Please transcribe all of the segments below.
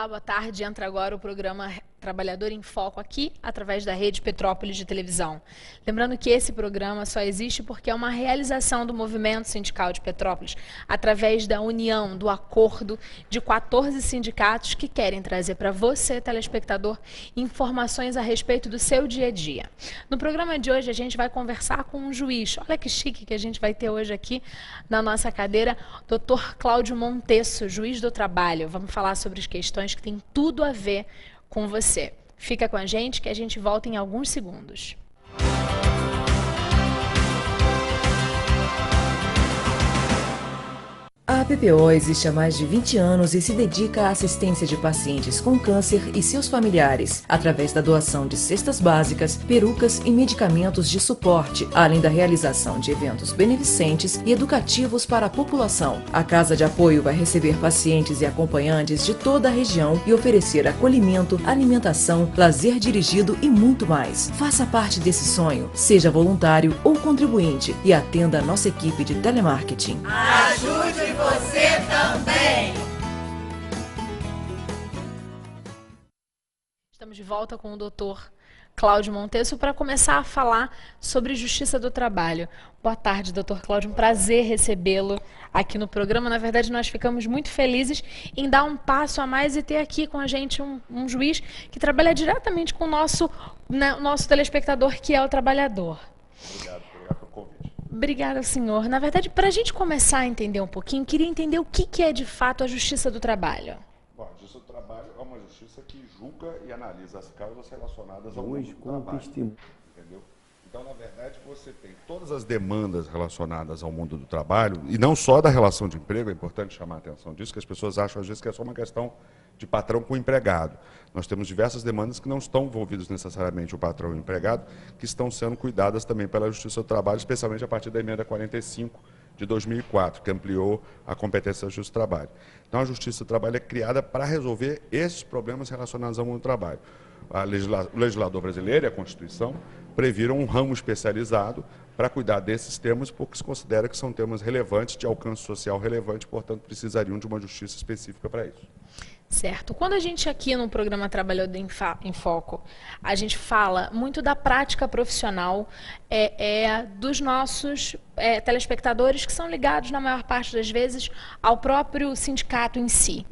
Olá, boa tarde. Entra agora o programa Trabalhador em Foco aqui, através da Rede Petrópolis de televisão. Lembrando que esse programa só existe porque é uma realização do movimento sindical de Petrópolis, através da união, do acordo de 14 sindicatos que querem trazer para você, telespectador, informações a respeito do seu dia a dia. No programa de hoje a gente vai conversar com um juiz. Olha que chique que a gente vai ter hoje aqui na nossa cadeira, Dr. Cláudio Montesso, juiz do trabalho. Vamos falar sobre as questões que têm tudo a ver com você. Fica com a gente que a gente volta em alguns segundos. A PPO existe há mais de 20 anos e se dedica à assistência de pacientes com câncer e seus familiares, através da doação de cestas básicas, perucas e medicamentos de suporte, além da realização de eventos beneficentes e educativos para a população. A Casa de Apoio vai receber pacientes e acompanhantes de toda a região e oferecer acolhimento, alimentação, lazer dirigido e muito mais. Faça parte desse sonho, seja voluntário ou contribuinte e atenda a nossa equipe de telemarketing. Ajude você também! Estamos de volta com o Dr. Cláudio Montesso para começar a falar sobre justiça do trabalho. Boa tarde, Dr. Cláudio. Um prazer recebê-lo aqui no programa. Na verdade, nós ficamos muito felizes em dar um passo a mais e ter aqui com a gente um juiz que trabalha diretamente com o nosso telespectador, que é o trabalhador. Obrigado pelo convite. Obrigada, senhor. Na verdade, para a gente começar a entender um pouquinho, queria entender o que é de fato a justiça do trabalho. Bom, a justiça do trabalho é uma justiça que julga e analisa as causas relacionadas ao mundo do trabalho. Entendeu? Então, na verdade, você tem todas as demandas relacionadas ao mundo do trabalho, e não só da relação de emprego, é importante chamar a atenção disso, que as pessoas acham às vezes que é só uma questão de patrão com empregado. Nós temos diversas demandas que não estão envolvidas necessariamente o patrão e o empregado, que estão sendo cuidadas também pela Justiça do Trabalho, especialmente a partir da emenda 45 de 2004, que ampliou a competência da Justiça do Trabalho. Então, a Justiça do Trabalho é criada para resolver esses problemas relacionados ao mundo do trabalho. O legislador brasileiro e a Constituição previram um ramo especializado para cuidar desses temas, porque se considera que são temas relevantes, de alcance social relevante, portanto, precisariam de uma justiça específica para isso. Certo. Quando a gente aqui no programa Trabalhador em Foco, a gente fala muito da prática profissional dos nossos telespectadores, que são ligados, na maior parte das vezes, ao próprio sindicato em si.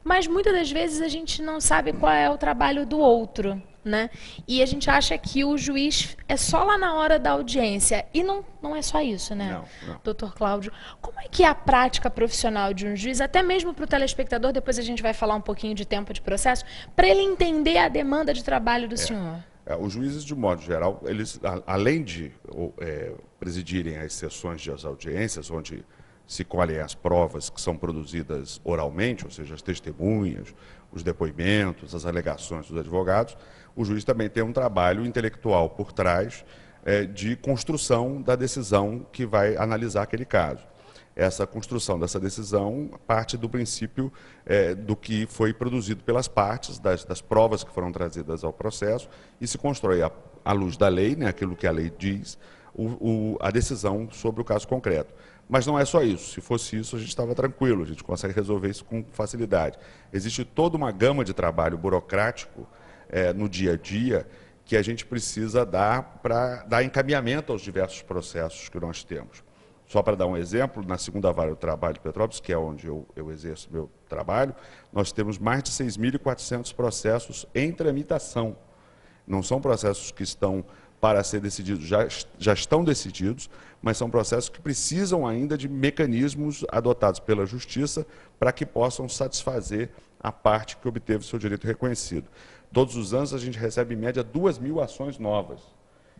Mas muitas das vezes a gente não sabe qual é o trabalho do outro, né? E a gente acha que o juiz é só lá na hora da audiência. E não é só isso, né, Não. doutor Cláudio? Como é que é a prática profissional de um juiz, até mesmo para o telespectador, depois a gente vai falar um pouquinho de tempo de processo, para ele entender a demanda de trabalho do senhor? Os juízes, de modo geral, eles, além de presidirem as sessões de audiências, onde se colhem as provas que são produzidas oralmente, ou seja, as testemunhas, os depoimentos, as alegações dos advogados, o juiz também tem um trabalho intelectual por trás de construção da decisão que vai analisar aquele caso. Essa construção dessa decisão parte do princípio do que foi produzido pelas partes, das provas que foram trazidas ao processo, e se constrói, à luz da lei, né, aquilo que a lei diz, a decisão sobre o caso concreto. Mas não é só isso. Se fosse isso, a gente estava tranquilo, a gente consegue resolver isso com facilidade. Existe toda uma gama de trabalho burocrático no dia a dia que a gente precisa dar para dar encaminhamento aos diversos processos que nós temos. Só para dar um exemplo, na segunda vara do trabalho de Petrópolis, que é onde eu exerço meu trabalho, nós temos mais de 6.400 processos em tramitação. Não são processos que estão para ser decididos, já estão decididos, mas são processos que precisam ainda de mecanismos adotados pela Justiça para que possam satisfazer a parte que obteve seu direito reconhecido. Todos os anos a gente recebe, em média, 2.000 ações novas,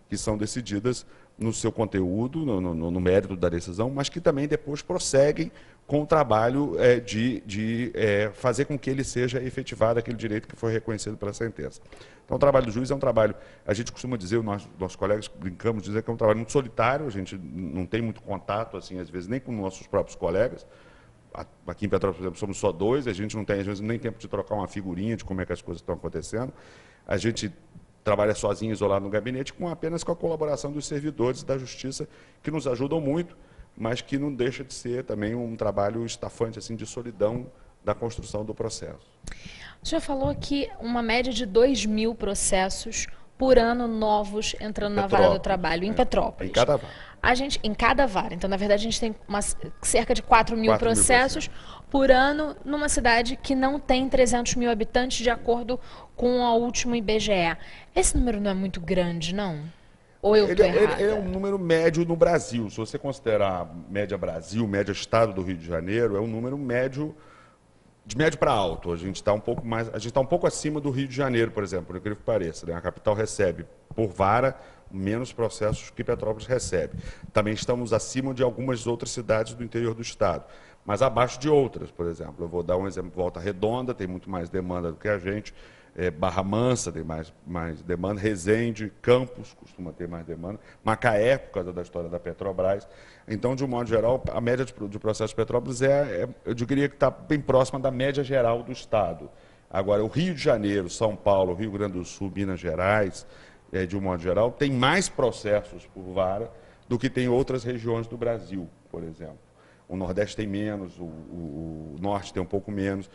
que são decididas no seu conteúdo, no mérito da decisão, mas que também depois prosseguem com o trabalho de fazer com que ele seja efetivado aquele direito que foi reconhecido pela sentença. Então, o trabalho do juiz é um trabalho, a gente costuma dizer, nossos colegas brincamos, dizer que é um trabalho muito solitário, a gente não tem muito contato, assim, às vezes, nem com nossos próprios colegas. Aqui em Petrópolis, por exemplo, somos só dois, a gente não tem, às vezes, nem tempo de trocar uma figurinha de como é que as coisas estão acontecendo. A gente trabalha sozinho, isolado no gabinete, apenas com a colaboração dos servidores da Justiça, que nos ajudam muito, mas que não deixa de ser também um trabalho estafante, assim, de solidão da construção do processo. O senhor falou que uma média de 2.000 processos por ano novos entrando na vara do trabalho, em Petrópolis. Em cada vara. Em cada vara. Então, na verdade, a gente tem cerca de 4.000 processos por ano numa cidade que não tem 300 mil habitantes, de acordo com o último IBGE. Esse número não é muito grande, não? Ou eu estou errada? Ele é um número médio no Brasil. Se você considerar média Brasil, média Estado do Rio de Janeiro, é um número médio, de médio para alto. A gente está um pouco acima do Rio de Janeiro, por exemplo, por incrível que pareça, né? A capital recebe, por vara, menos processos que Petrópolis recebe. Também estamos acima de algumas outras cidades do interior do estado, mas abaixo de outras, por exemplo. Eu vou dar um exemplo: Volta Redonda tem muito mais demanda do que a gente, Barra Mansa tem mais demanda, Resende, Campos costuma ter mais demanda, Macaé, por causa da história da Petrobras. Então, de um modo geral, a média de processos de Petrópolis eu diria que está bem próxima da média geral do estado. Agora, o Rio de Janeiro, São Paulo, Rio Grande do Sul, Minas Gerais, de um modo geral, tem mais processos por vara do que tem outras regiões do Brasil, por exemplo. O Nordeste tem menos, o Norte tem um pouco menos.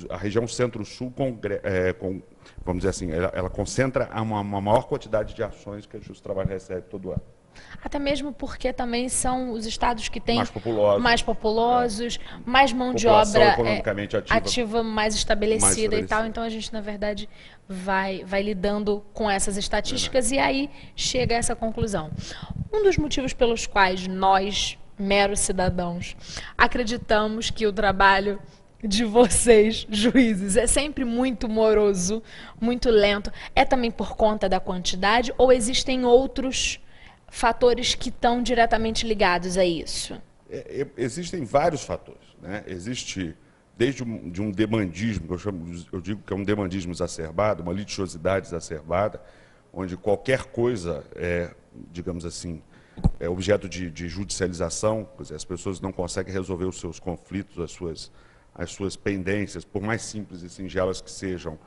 A região Centro-Sul, vamos dizer assim, ela concentra uma maior quantidade de ações que a Justiça do Trabalho recebe todo ano. Até mesmo porque também são os estados que têm mais populosos, mais mão de obra economicamente ativa mais estabelecida e tal. Então a gente, na verdade, vai lidando com essas estatísticas e aí chega a essa conclusão. Um dos motivos pelos quais nós, meros cidadãos, acreditamos que o trabalho de vocês, juízes, é sempre muito moroso, muito lento, é também por conta da quantidade ou existem outros fatores que estão diretamente ligados a isso? Existem vários fatores, né? Existe desde um demandismo, eu digo que é um demandismo exacerbado, uma litigiosidade exacerbada, onde qualquer coisa digamos assim, é objeto de judicialização. Quer dizer, as pessoas não conseguem resolver os seus conflitos, as suas pendências, por mais simples e singelas que sejam,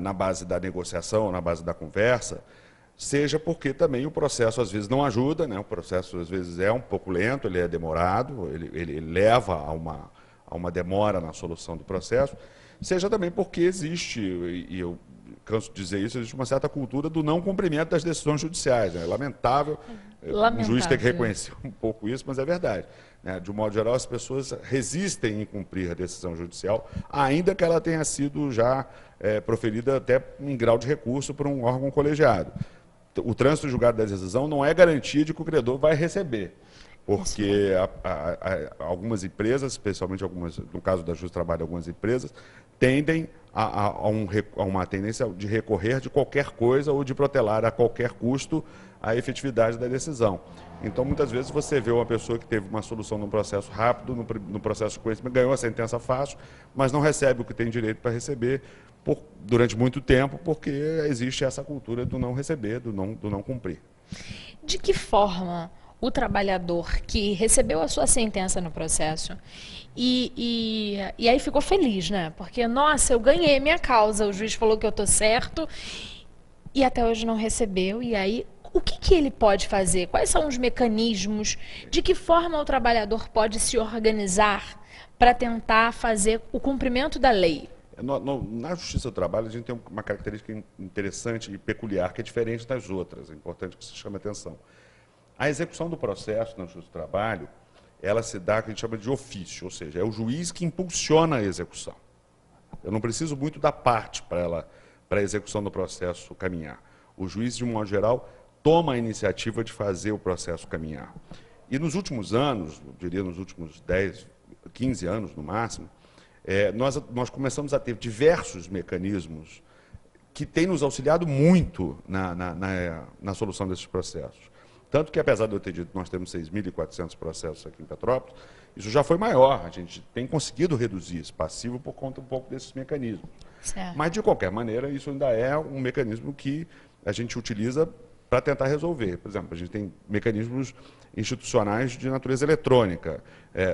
na base da negociação, na base da conversa, seja porque também o processo às vezes não ajuda, né? O processo às vezes é um pouco lento, ele é demorado, ele leva a uma demora na solução do processo, seja também porque existe, e eu canso de dizer isso, existe uma certa cultura do não cumprimento das decisões judiciais, né? É lamentável. O juiz tem que reconhecer um pouco isso, mas é verdade, né? De um modo geral, as pessoas resistem em cumprir a decisão judicial, ainda que ela tenha sido já proferida até em grau de recurso por um órgão colegiado. O trânsito julgado da decisão não é garantia de que o credor vai receber, porque algumas empresas, especialmente algumas, no caso da Justiça do Trabalho, algumas empresas, tendem a uma tendência de recorrer de qualquer coisa ou de protelar a qualquer custo a efetividade da decisão. Então, muitas vezes, você vê uma pessoa que teve uma solução num processo rápido, no processo de conhecimento, ganhou a sentença fácil, mas não recebe o que tem direito para receber durante muito tempo, porque existe essa cultura do não receber, do não cumprir. De que forma o trabalhador que recebeu a sua sentença no processo e aí ficou feliz, né? Porque, nossa, eu ganhei minha causa, o juiz falou que eu estou certo e até hoje não recebeu, e aí o que ele pode fazer? Quais são os mecanismos? De que forma o trabalhador pode se organizar para tentar fazer o cumprimento da lei? Na Justiça do Trabalho, a gente tem uma característica interessante e peculiar, que é diferente das outras. É importante que se chame a atenção. A execução do processo na Justiça do Trabalho, ela se dá, que a gente chama de ofício, ou seja, é o juiz que impulsiona a execução. Eu não preciso muito da parte para a execução do processo caminhar. O juiz, de um modo geral, toma a iniciativa de fazer o processo caminhar. E nos últimos anos, eu diria nos últimos 10, 15 anos no máximo, nós começamos a ter diversos mecanismos que têm nos auxiliado muito na solução desses processos. Tanto que, apesar de eu ter dito que nós temos 6.400 processos aqui em Petrópolis, isso já foi maior. A gente tem conseguido reduzir esse passivo por conta um pouco desses mecanismos. Certo. Mas, de qualquer maneira, isso ainda é um mecanismo que a gente utiliza para tentar resolver. Por exemplo, a gente tem mecanismos institucionais de natureza eletrônica.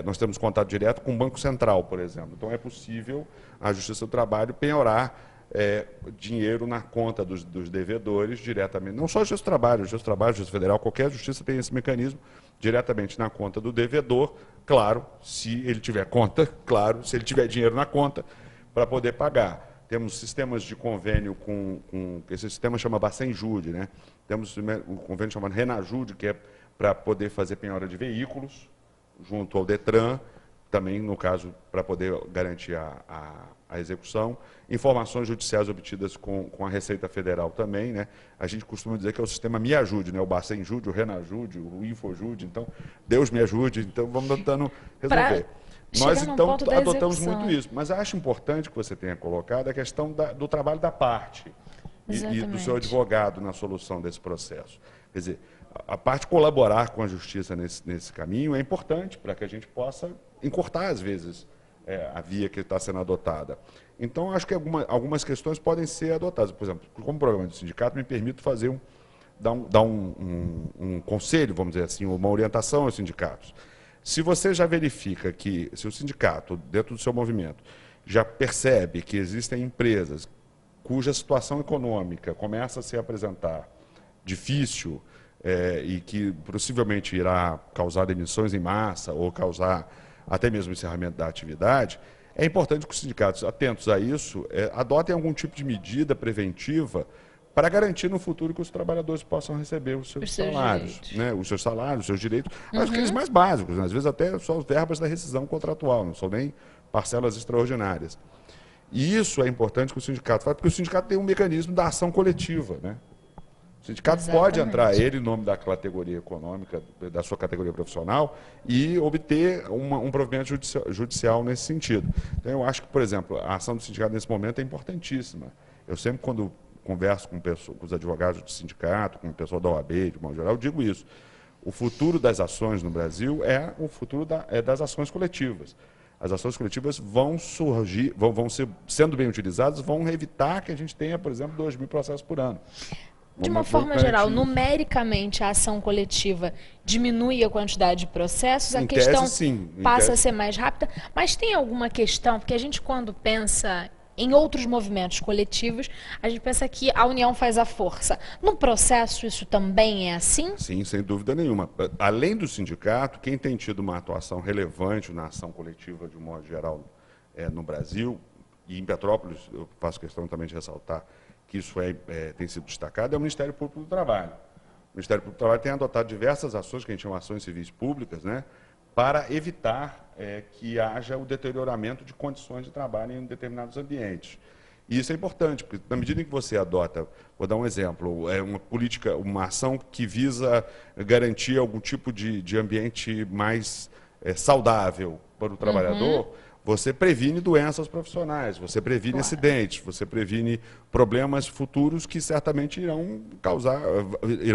Nós temos contato direto com o Banco Central, por exemplo. Então, é possível a Justiça do Trabalho penhorar dinheiro na conta dos devedores diretamente. Não só o Justiça do Trabalho, Justiça Federal, qualquer justiça tem esse mecanismo diretamente na conta do devedor, claro, se ele tiver conta, claro, se ele tiver dinheiro na conta, para poder pagar. Temos sistemas de convênio esse sistema chama Bacen-Jude, né? Temos um convênio chamado Renajude, que é para poder fazer penhora de veículos, junto ao Detran, também, no caso, para poder garantir a execução. Informações judiciais obtidas com a Receita Federal também, né? A gente costuma dizer que é o sistema Me Ajude, né? O Bacen-Jude, o Renajude, o Infojude. Então, Deus me ajude, então vamos tentando resolver. Nós, então, adotamos muito isso. Mas acho importante que você tenha colocado a questão do trabalho da parte e do seu advogado na solução desse processo. Quer dizer, a parte colaborar com a justiça nesse caminho é importante para que a gente possa encurtar, às vezes, a via que está sendo adotada. Então, acho que algumas questões podem ser adotadas. Por exemplo, como programa do sindicato, me permito fazer dar um conselho, vamos dizer assim, uma orientação aos sindicatos. Se você já verifica que, se o sindicato, dentro do seu movimento, já percebe que existem empresas cuja situação econômica começa a se apresentar difícil e que possivelmente irá causar demissões em massa ou causar até mesmo o encerramento da atividade, é importante que os sindicatos, atentos a isso, adotem algum tipo de medida preventiva para garantir no futuro que os trabalhadores possam receber os seus salários, né? Os seus salários, os seus direitos, aqueles mais básicos, né? Às vezes até só as verbas da rescisão contratual, não são nem parcelas extraordinárias. E isso é importante que o sindicato faça, porque o sindicato tem um mecanismo da ação coletiva, né? O sindicato pode entrar, ele, em nome da categoria econômica, da sua categoria profissional, e obter um provimento judicial nesse sentido. Então, eu acho que, por exemplo, a ação do sindicato nesse momento é importantíssima. Eu sempre, quando converso com os advogados do sindicato, com o pessoal da OAB, de modo geral, eu digo isso. O futuro das ações no Brasil é o futuro das ações coletivas. As ações coletivas vão surgir, vão ser, sendo bem utilizadas, vão evitar que a gente tenha, por exemplo, 2.000 processos por ano. De uma forma geral, numericamente, a ação coletiva diminui a quantidade de processos, a questão passa a ser mais rápida, mas tem alguma questão, porque a gente, quando pensa em outros movimentos coletivos, a gente pensa que a união faz a força. No processo, isso também é assim? Sim, sem dúvida nenhuma. Além do sindicato, quem tem tido uma atuação relevante na ação coletiva, de um modo geral, no Brasil, e em Petrópolis, eu faço questão também de ressaltar que isso tem sido destacado, é o Ministério Público do Trabalho. O Ministério Público do Trabalho tem adotado diversas ações, que a gente chama ações civis públicas, né, para evitar que haja o deterioramento de condições de trabalho em determinados ambientes. E isso é importante, porque na medida em que você adota, vou dar um exemplo, uma política, uma ação que visa garantir algum tipo de ambiente mais saudável para o trabalhador, você previne doenças profissionais, você previne acidentes, você previne problemas futuros que certamente irão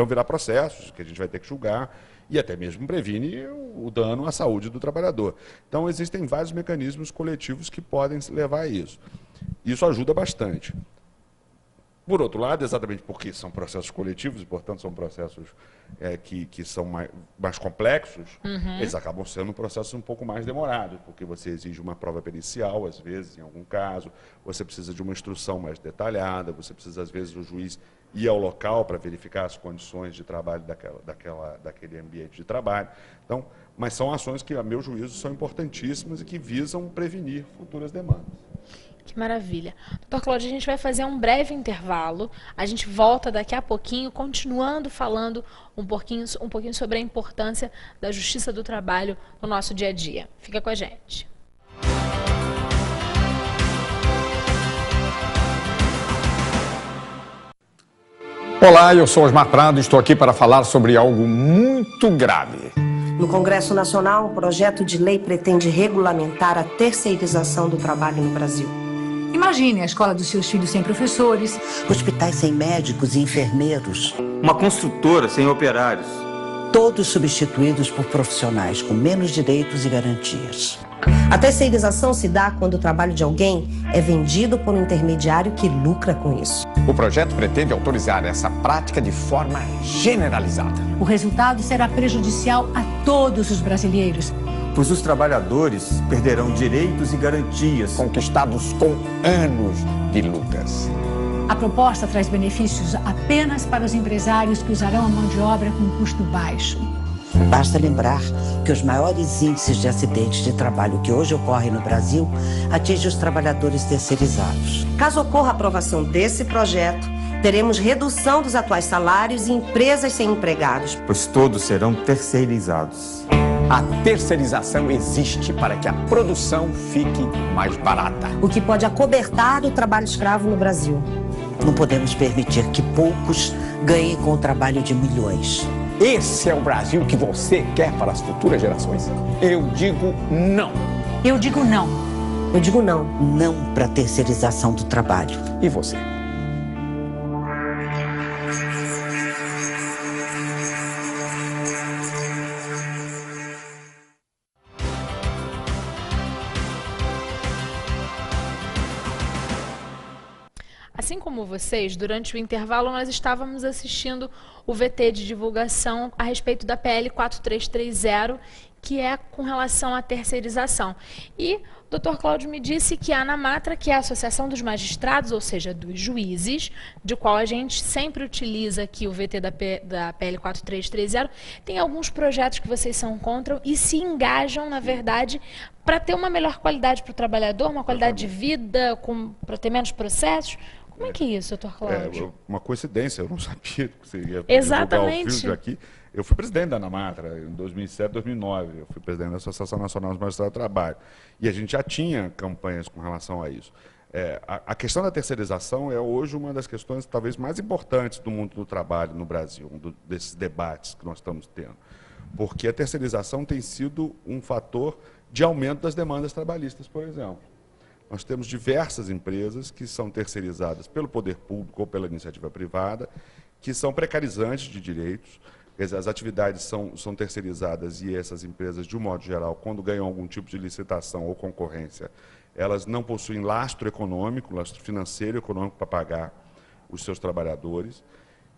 virar processos, que a gente vai ter que julgar, e até mesmo previne o dano à saúde do trabalhador. Então, existem vários mecanismos coletivos que podem levar a isso. Isso ajuda bastante. Por outro lado, exatamente porque são processos coletivos, e, portanto, são processos que são mais complexos, eles acabam sendo um processo um pouco mais demorado, porque você exige uma prova pericial, às vezes, em algum caso, você precisa de uma instrução mais detalhada, você precisa, às vezes, do juiz ir ao local para verificar as condições de trabalho daquele ambiente de trabalho. Então, mas são ações que, a meu juízo, são importantíssimas e que visam prevenir futuras demandas. Que maravilha. Doutor Cláudio, a gente vai fazer um breve intervalo. A gente volta daqui a pouquinho, continuando falando um pouquinho sobre a importância da justiça do trabalho no nosso dia a dia. Fica com a gente. Olá, eu sou Osmar Prado e estou aqui para falar sobre algo muito grave. No Congresso Nacional, um projeto de lei pretende regulamentar a terceirização do trabalho no Brasil. Imagine a escola dos seus filhos sem professores. Hospitais sem médicos e enfermeiros. Uma construtora sem operários. Todos substituídos por profissionais com menos direitos e garantias. A terceirização se dá quando o trabalho de alguém é vendido por um intermediário que lucra com isso. O projeto pretende autorizar essa prática de forma generalizada. O resultado será prejudicial a todos os brasileiros. pois os trabalhadores perderão direitos e garantias conquistados com anos de lutas. A proposta traz benefícios apenas para os empresários que usarão a mão de obra com custo baixo. Basta lembrar que os maiores índices de acidentes de trabalho que hoje ocorrem no Brasil atingem os trabalhadores terceirizados. Caso ocorra a aprovação desse projeto, teremos redução dos atuais salários e empresas sem empregados, pois todos serão terceirizados. A terceirização existe para que a produção fique mais barata, o que pode acobertar o trabalho escravo no Brasil. Não podemos permitir que poucos ganhem com o trabalho de milhões. Esse é o Brasil que você quer para as futuras gerações? Eu digo não. Eu digo não. Eu digo não. Não para a terceirização do trabalho. E você? Assim como vocês, durante o intervalo nós estávamos assistindo o VT de divulgação a respeito da PL 4330, que é com relação à terceirização. E o Dr. Cláudio me disse que a ANAMATRA, que é a Associação dos Magistrados, ou seja, dos juízes, de qual a gente sempre utiliza aqui o VT da PL 4330, tem alguns projetos que vocês são contra e se engajam, na verdade, para ter uma melhor qualidade para o trabalhador, uma qualidade de vida, para ter menos processos. Como é que é isso, doutor Cláudio? É uma coincidência, eu não sabia que você ia Exatamente. divulgar o vídeo aqui. Eu fui presidente da ANAMATRA em 2007, 2009. Eu fui presidente da Associação Nacional dos Magistrados do Trabalho. E a gente já tinha campanhas com relação a isso. A questão da terceirização é hoje uma das questões talvez mais importantes do mundo do trabalho no Brasil, desses debates que nós estamos tendo. Porque a terceirização tem sido um fator de aumento das demandas trabalhistas, por exemplo. Nós temos diversas empresas que são terceirizadas pelo poder público ou pela iniciativa privada, que são precarizantes de direitos. Quer dizer, as atividades são terceirizadas e essas empresas, de um modo geral, quando ganham algum tipo de licitação ou concorrência, elas não possuem lastro econômico, lastro financeiro e econômico para pagar os seus trabalhadores,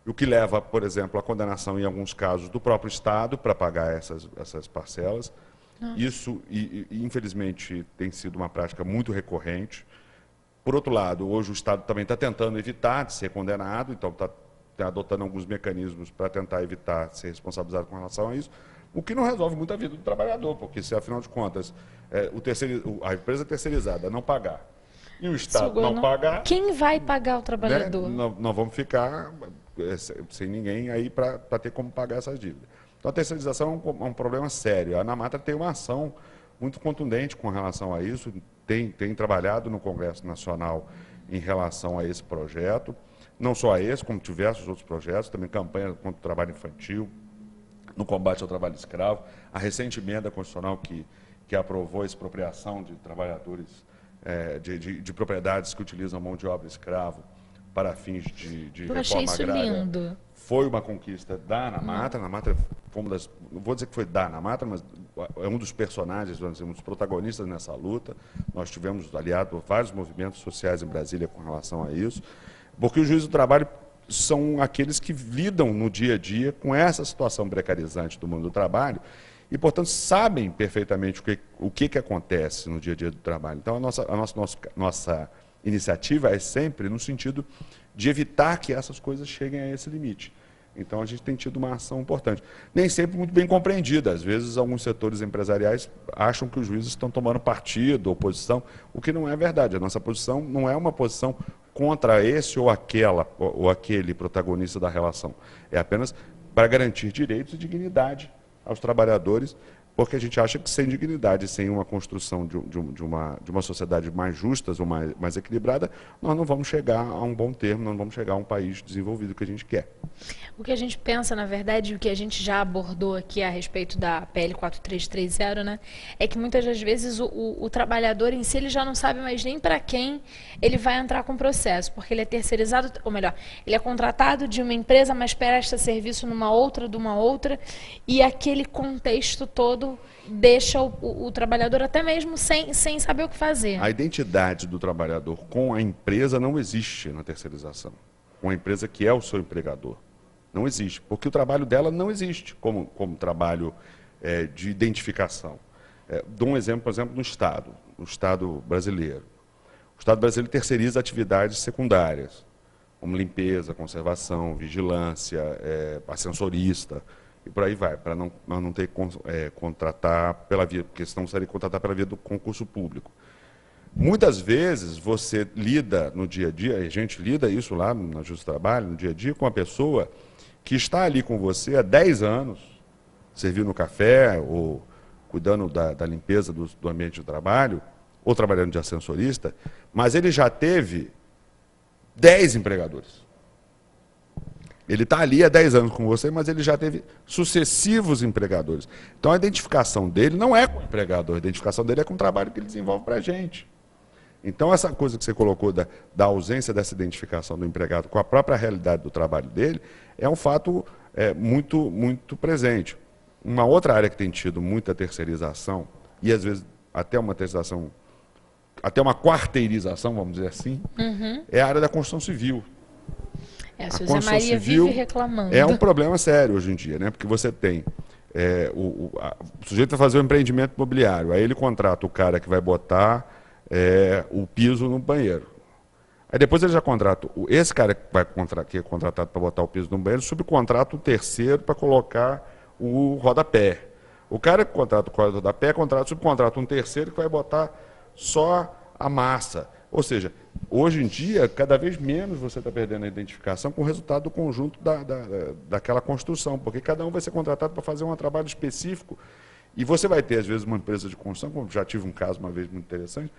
o que leva, por exemplo, à condenação, em alguns casos, do próprio Estado para pagar essas parcelas. Isso, infelizmente, tem sido uma prática muito recorrente. Por outro lado, hoje o Estado também está tentando evitar de ser condenado, então está adotando alguns mecanismos para tentar evitar ser responsabilizado com relação a isso, o que não resolve muito a vida do trabalhador, porque se, afinal de contas, a empresa terceirizada não pagar e o Estado não pagar... Quem vai pagar o trabalhador? Nós vamos ficar sem ninguém aí para ter como pagar essas dívidas. Então, a terceirização é um problema sério. A ANAMATRA tem uma ação muito contundente com relação a isso, tem trabalhado no Congresso Nacional em relação a esse projeto, não só a esse, como diversos outros projetos, também campanha contra o trabalho infantil, no combate ao trabalho escravo, a recente emenda constitucional que aprovou a expropriação de trabalhadores, de propriedades que utilizam mão de obra escravo para fins de reforma agrária. Lindo. Foi uma conquista da ANAMATRA. A ANAMATRA foi uma das, não vou dizer que foi da ANAMATRA, mas é um dos personagens, vamos dizer, um dos protagonistas nessa luta. Nós tivemos aliado vários movimentos sociais em Brasília com relação a isso, porque os juízes do trabalho são aqueles que lidam no dia a dia com essa situação precarizante do mundo do trabalho e, portanto, sabem perfeitamente o que acontece no dia a dia do trabalho. Então, a nossa iniciativa é sempre no sentido de evitar que essas coisas cheguem a esse limite. Então, a gente tem tido uma ação importante. Nem sempre muito bem compreendida. Às vezes, alguns setores empresariais acham que os juízes estão tomando partido ou posição, o que não é verdade. A nossa posição não é uma posição contra esse ou aquele protagonista da relação. É apenas para garantir direitos e dignidade aos trabalhadores, porque a gente acha que sem dignidade, sem uma construção de uma sociedade mais justa ou mais equilibrada, nós não vamos chegar a um bom termo, nós não vamos chegar a um país desenvolvido que a gente quer. O que a gente pensa, na verdade, o que a gente já abordou aqui a respeito da PL 4330, né, é que muitas das vezes o trabalhador em si ele já não sabe mais nem para quem ele vai entrar com o processo, porque ele é terceirizado, ou melhor, ele é contratado de uma empresa, mas presta serviço numa outra, de uma outra, e aquele contexto todo deixa o trabalhador até mesmo sem saber o que fazer. A identidade do trabalhador com a empresa não existe na terceirização. Com a empresa que é o seu empregador. Não existe, porque o trabalho dela não existe como trabalho de identificação. Dou um exemplo, por exemplo, no Estado brasileiro. O Estado brasileiro terceiriza atividades secundárias, como limpeza, conservação, vigilância, ascensorista, e por aí vai, para não ter que contratar pela via, porque senão seria contratar pela via do concurso público. Muitas vezes você lida no dia a dia, a gente lida isso lá na Justiça do Trabalho, no dia a dia, com uma pessoa que está ali com você há 10 anos, servindo café, ou cuidando da limpeza do ambiente de trabalho, ou trabalhando de ascensorista, mas ele já teve 10 empregadores. Ele está ali há 10 anos com você, mas ele já teve sucessivos empregadores. Então a identificação dele não é com o empregador, a identificação dele é com o trabalho que ele desenvolve para a gente. Então essa coisa que você colocou da ausência dessa identificação do empregado com a própria realidade do trabalho dele, é um fato muito, muito presente. Uma outra área que tem tido muita terceirização, e às vezes até uma terceirização, até uma quarteirização, vamos dizer assim, é a área da construção civil. A José Maria vive reclamando. É um problema sério hoje em dia, né? Porque você tem o sujeito vai fazer um empreendimento imobiliário, aí ele contrata o cara que vai botar o piso no banheiro. Aí depois ele já contrata, esse cara que é contratado para botar o piso no banheiro, subcontrata o terceiro para colocar o rodapé. O cara que contrata o rodapé, subcontrata um terceiro que vai botar só a massa. Ou seja, hoje em dia, cada vez menos você está perdendo a identificação com o resultado do conjunto daquela construção, porque cada um vai ser contratado para fazer um trabalho específico. E você vai ter, às vezes, uma empresa de construção, como já tive um caso uma vez muito interessante,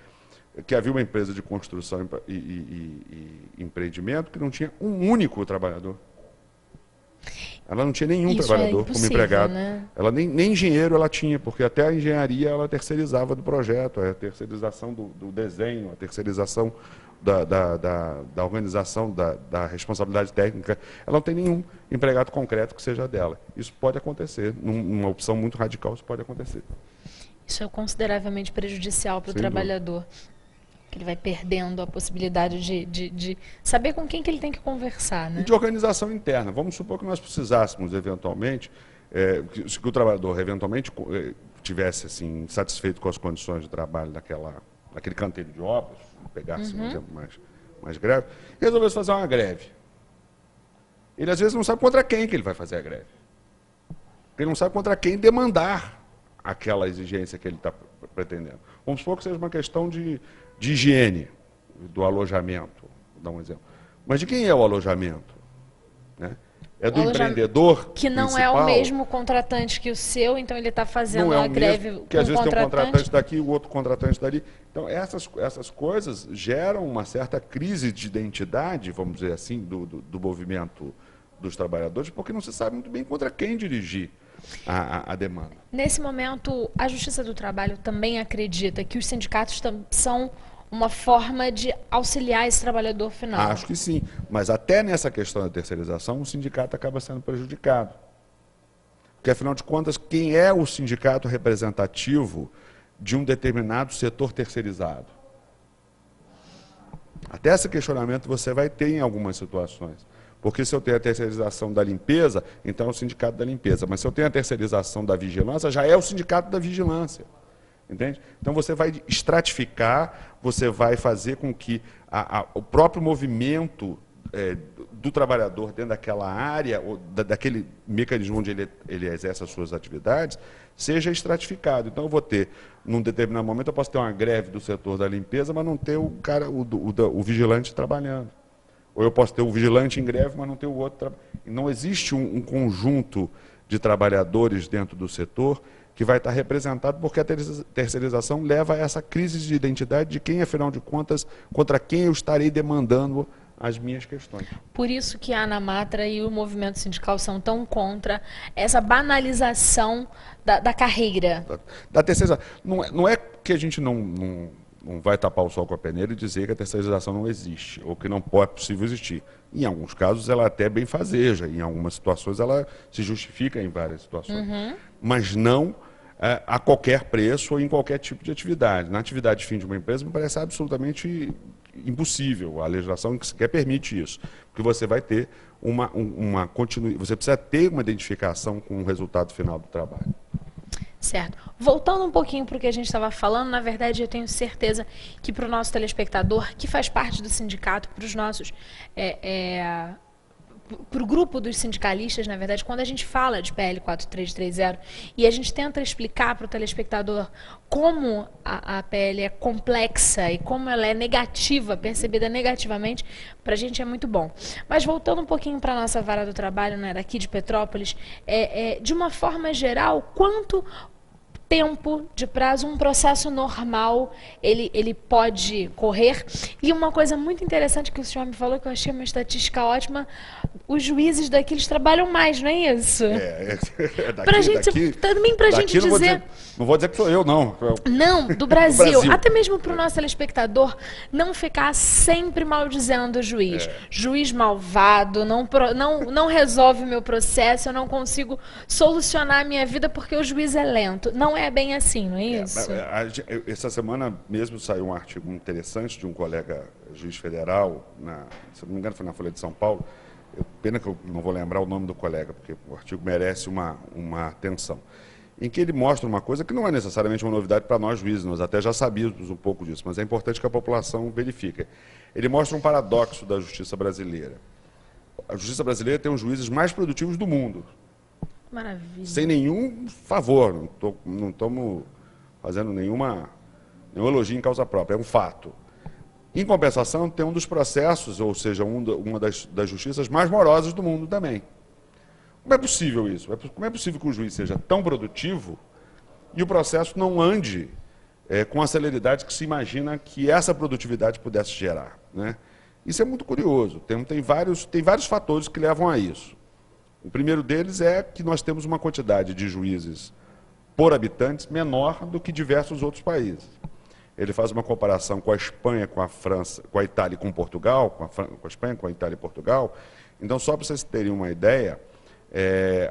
que havia uma empresa de construção e empreendimento que não tinha um único trabalhador. Ela não tinha nenhum trabalhador como empregado. Né? Ela nem engenheiro ela tinha, porque até a engenharia ela terceirizava do projeto, a terceirização do desenho, a terceirização da organização, da responsabilidade técnica. Ela não tem nenhum empregado concreto que seja dela. Isso pode acontecer, numa opção muito radical, isso pode acontecer. Isso é consideravelmente prejudicial para o trabalhador. Ele vai perdendo a possibilidade de saber com quem que ele tem que conversar. Né? E de organização interna. Vamos supor que nós precisássemos, eventualmente, que o trabalhador, eventualmente, tivesse assim, satisfeito com as condições de trabalho daquele canteiro de obras, pegasse um exemplo mais grave, e resolvesse fazer uma greve. Ele, às vezes, não sabe contra quem que ele vai fazer a greve. Ele não sabe contra quem demandar aquela exigência que ele está pretendendo. Vamos supor que seja uma questão de higiene do alojamento, vou dar um exemplo. Mas de quem é o alojamento? Né? É do empreendedor que não principal? É o mesmo contratante que o seu, então ele está fazendo a greve com o que às vezes tem um contratante daqui e o outro contratante dali. Então essas coisas geram uma certa crise de identidade, vamos dizer assim, do movimento dos trabalhadores, porque não se sabe muito bem contra quem dirigir a demanda. Nesse momento, a Justiça do Trabalho também acredita que os sindicatos são uma forma de auxiliar esse trabalhador final? Acho que sim, mas até nessa questão da terceirização, o sindicato acaba sendo prejudicado. Porque, afinal de contas, quem é o sindicato representativo de um determinado setor terceirizado? Até esse questionamento você vai ter em algumas situações. Porque se eu tenho a terceirização da limpeza, então é o sindicato da limpeza. Mas se eu tenho a terceirização da vigilância, já é o sindicato da vigilância. Entende? Então você vai estratificar, você vai fazer com que o próprio movimento do trabalhador dentro daquela área, ou daquele mecanismo onde ele exerce as suas atividades, seja estratificado. Então eu vou ter, num determinado momento, eu posso ter uma greve do setor da limpeza, mas não ter o vigilante trabalhando. Ou eu posso ter o vigilante em greve, mas não ter o outro. Não existe um conjunto de trabalhadores dentro do setor que vai estar representado, porque a terceirização leva a essa crise de identidade de quem, afinal de contas, contra quem eu estarei demandando as minhas questões. Por isso que a ANAMATRA e o movimento sindical são tão contra essa banalização da carreira. Da terceirização. Não é que a gente não vai tapar o sol com a peneira e dizer que a terceirização não existe, ou que não é possível existir. Em alguns casos, ela até bem fazeja, em algumas situações, ela se justifica em várias situações. Mas não a qualquer preço ou em qualquer tipo de atividade. Na atividade de fim de uma empresa, me parece absolutamente impossível. A legislação que sequer permite isso. Porque você vai ter você precisa ter uma identificação com o resultado final do trabalho. Certo. Voltando um pouquinho para o que a gente estava falando, na verdade eu tenho certeza que para o nosso telespectador, que faz parte do sindicato, para os nossos... para o grupo dos sindicalistas, na verdade, quando a gente fala de PL 4330 e a gente tenta explicar para o telespectador como a PL é complexa e como ela é negativa, percebida negativamente, para a gente é muito bom. Mas voltando um pouquinho para a nossa vara do trabalho, né, daqui de Petrópolis, de uma forma geral, quanto tempo de prazo um processo normal ele pode correr? E uma coisa muito interessante que o senhor me falou, que eu achei uma estatística ótima, os juízes daqui eles trabalham mais, não é isso? Pra gente, também para a gente dizer... Não vou dizer que sou eu, não. Não, do Brasil. Até mesmo para o nosso telespectador não ficar sempre maldizendo o juiz. Juiz malvado, não resolve o meu processo, eu não consigo solucionar a minha vida porque o juiz é lento. Não é bem assim, não é isso? Essa semana mesmo saiu um artigo interessante de um colega juiz federal, se não me engano foi na Folha de São Paulo. Pena que eu não vou lembrar o nome do colega, porque o artigo merece uma atenção. Em que ele mostra uma coisa que não é necessariamente uma novidade para nós juízes, nós até já sabíamos um pouco disso, mas é importante que a população verifique. Ele mostra um paradoxo da justiça brasileira. A justiça brasileira tem os juízes mais produtivos do mundo. Maravilha. Sem nenhum favor, não estamos fazendo nenhum elogio em causa própria, é um fato. Em compensação, tem um dos processos, ou seja, uma das justiças mais morosas do mundo também. Como é possível isso? Como é possível que o juiz seja tão produtivo e o processo não ande com a celeridade que se imagina que essa produtividade pudesse gerar, né? Isso é muito curioso. Tem vários fatores que levam a isso. O primeiro deles é que nós temos uma quantidade de juízes por habitantes menor do que diversos outros países. Ele faz uma comparação com a Espanha, com a França, com a Itália e com Portugal, com a Espanha, com a Itália e Portugal. Então, só para vocês terem uma ideia,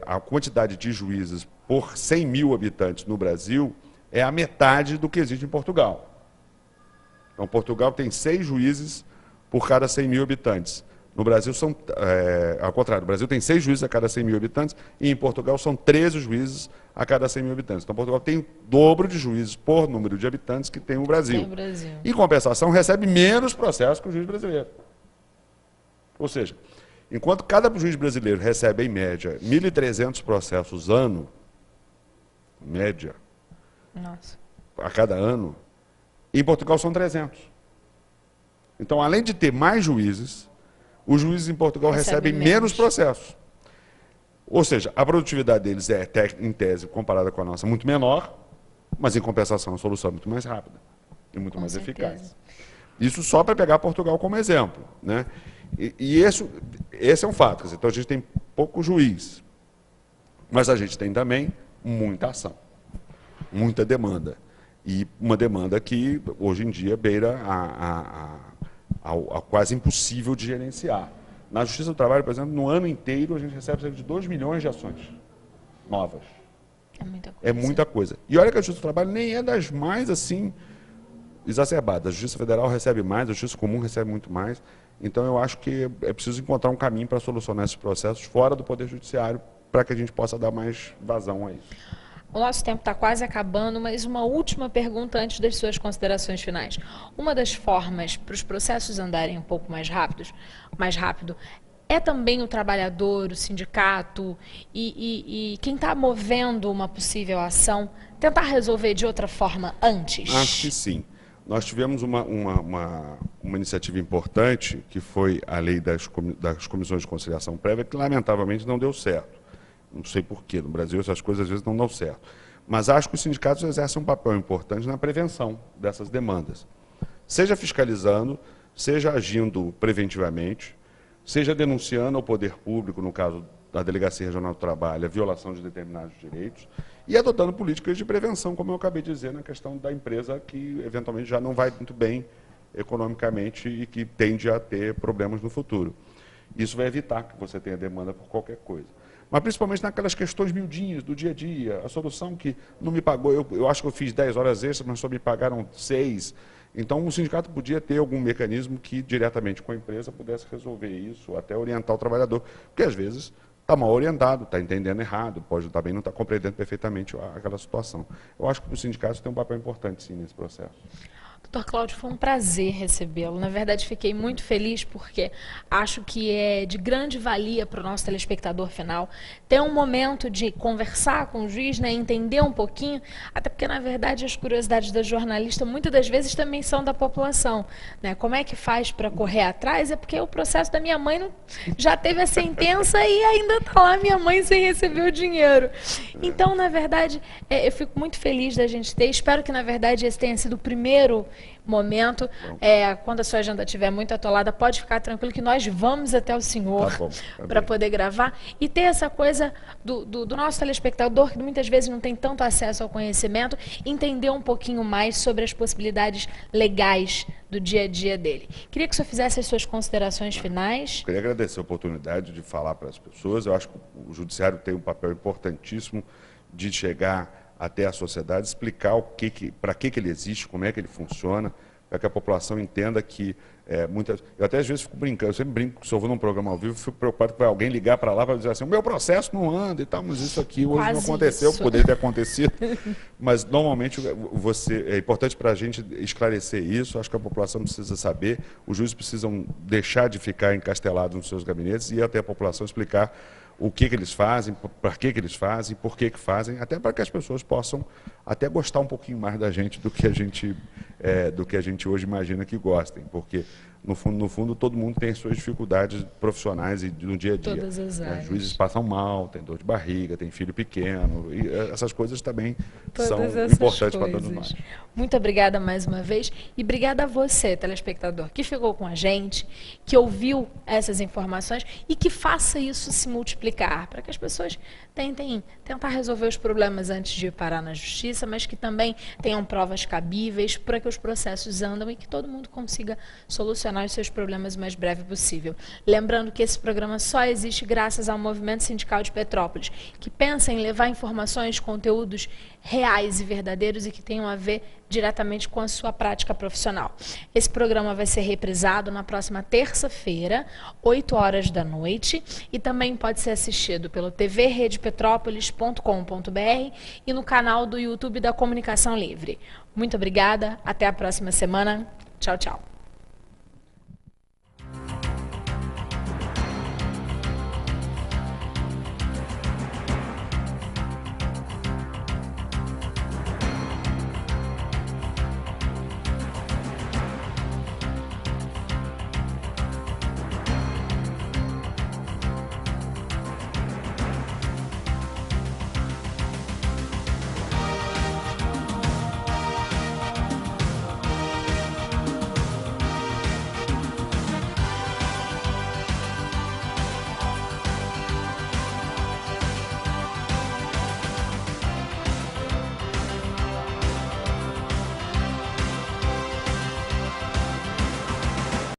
a quantidade de juízes por 100 mil habitantes no Brasil é a metade do que existe em Portugal. Então, Portugal tem 6 juízes por cada 100 mil habitantes. No Brasil ao contrário, o Brasil tem 6 juízes a cada 100 mil habitantes e em Portugal são 13 juízes a cada 100 mil habitantes. Então, Portugal tem o dobro de juízes por número de habitantes que tem o Brasil. Em compensação, recebe menos processos que o juiz brasileiro. Ou seja, enquanto cada juiz brasileiro recebe, em média, 1.300 processos ano, média, a cada ano, em Portugal são 300. Então, além de ter mais juízes, os juízes em Portugal recebem menos processos. Ou seja, a produtividade deles é, em tese, comparada com a nossa, muito menor, mas, em compensação, a solução é muito mais rápida e muito mais eficaz. Isso só para pegar Portugal como exemplo, né? E esse é um fato. Quer dizer, então, a gente tem pouco juiz, mas a gente tem também muita ação, muita demanda. E uma demanda que, hoje em dia, beira a quase impossível de gerenciar. Na Justiça do Trabalho, por exemplo, no ano inteiro, a gente recebe cerca de 2 milhões de ações novas. É muita coisa. É muita coisa. E olha que a Justiça do Trabalho nem é das mais, assim, exacerbadas. A Justiça Federal recebe mais, a Justiça Comum recebe muito mais. Então, eu acho que é preciso encontrar um caminho para solucionar esses processos fora do Poder Judiciário, para que a gente possa dar mais vazão a isso. O nosso tempo está quase acabando, mas uma última pergunta antes das suas considerações finais. Uma das formas para os processos andarem um pouco mais rápido, é também o trabalhador, o sindicato e quem está movendo uma possível ação tentar resolver de outra forma antes? Acho que sim. Nós tivemos uma iniciativa importante, que foi a lei das comissões de conciliação prévia, que lamentavelmente não deu certo. Não sei porquê, no Brasil essas coisas às vezes não dão certo. Mas acho que os sindicatos exercem um papel importante na prevenção dessas demandas. Seja fiscalizando, seja agindo preventivamente, seja denunciando ao poder público, no caso da Delegacia Regional do Trabalho, a violação de determinados direitos, e adotando políticas de prevenção, como eu acabei de dizer, na questão da empresa que eventualmente já não vai muito bem economicamente e que tende a ter problemas no futuro. Isso vai evitar que você tenha demanda por qualquer coisa. Mas principalmente naquelas questões miudinhas do dia a dia, a solução que não me pagou, eu acho que eu fiz 10 horas extras, mas só me pagaram 6. Então o sindicato podia ter algum mecanismo que diretamente com a empresa pudesse resolver isso, ou até orientar o trabalhador, porque às vezes está mal orientado, está entendendo errado, pode também não estar compreendendo perfeitamente aquela situação. Eu acho que os sindicatos têm um papel importante, sim, nesse processo. Dr. Cláudio, foi um prazer recebê-lo. Na verdade, fiquei muito feliz porque acho que é de grande valia para o nosso telespectador final ter um momento de conversar com o juiz, né, entender um pouquinho, até porque, na verdade, as curiosidades da jornalista muitas das vezes também são da população, né? Como é que faz para correr atrás? É porque o processo da minha mãe já teve a sentença e ainda está lá minha mãe sem receber o dinheiro. Então, na verdade, eu fico muito feliz da gente ter. Espero que, na verdade, esse tenha sido o primeiro momento. Quando a sua agenda estiver muito atolada, pode ficar tranquilo que nós vamos até o senhor para poder gravar e ter essa coisa do nosso telespectador, que muitas vezes não tem tanto acesso ao conhecimento, entender um pouquinho mais sobre as possibilidades legais do dia a dia dele. Queria que o senhor fizesse as suas considerações finais. Queria agradecer a oportunidade de falar para as pessoas. Eu acho que o judiciário tem um papel importantíssimo de chegar até a sociedade, explicar para que ele existe, como é que ele funciona, para que a população entenda que eu até às vezes fico brincando, eu sempre brinco, se eu vou num programa ao vivo, fico preocupado que vai alguém ligar para lá para dizer assim, o meu processo não anda e tal, mas isso aqui hoje não aconteceu, poderia ter acontecido. Mas normalmente é importante para a gente esclarecer isso, acho que a população precisa saber, os juízes precisam deixar de ficar encastelados nos seus gabinetes e até a população explicar o que eles fazem, para que eles fazem, por que fazem, até para que as pessoas possam até gostar um pouquinho mais da gente do que a gente hoje imagina que gostem, porque no fundo todo mundo tem suas dificuldades profissionais e no dia a dia. Todas as áreas. Juízes passam mal, tem dor de barriga, tem filho pequeno, e essas coisas também são importantes para todos nós. Muito obrigada mais uma vez e obrigada a você, telespectador, que ficou com a gente, que ouviu essas informações e que faça isso se multiplicar, para que as pessoas tentem tentar resolver os problemas antes de parar na justiça, mas que também tenham provas cabíveis para que os processos andam e que todo mundo consiga solucionar os seus problemas o mais breve possível. Lembrando que esse programa só existe graças ao Movimento Sindical de Petrópolis, que pensa em levar informações, conteúdos reais e verdadeiros e que tenham a ver diretamente com a sua prática profissional. Esse programa vai ser reprisado na próxima terça-feira, 8 horas da noite, e também pode ser assistido pelo tvredepetrópolis.com.br e no canal do YouTube da Comunicação Livre. Muito obrigada, até a próxima semana. Tchau, tchau.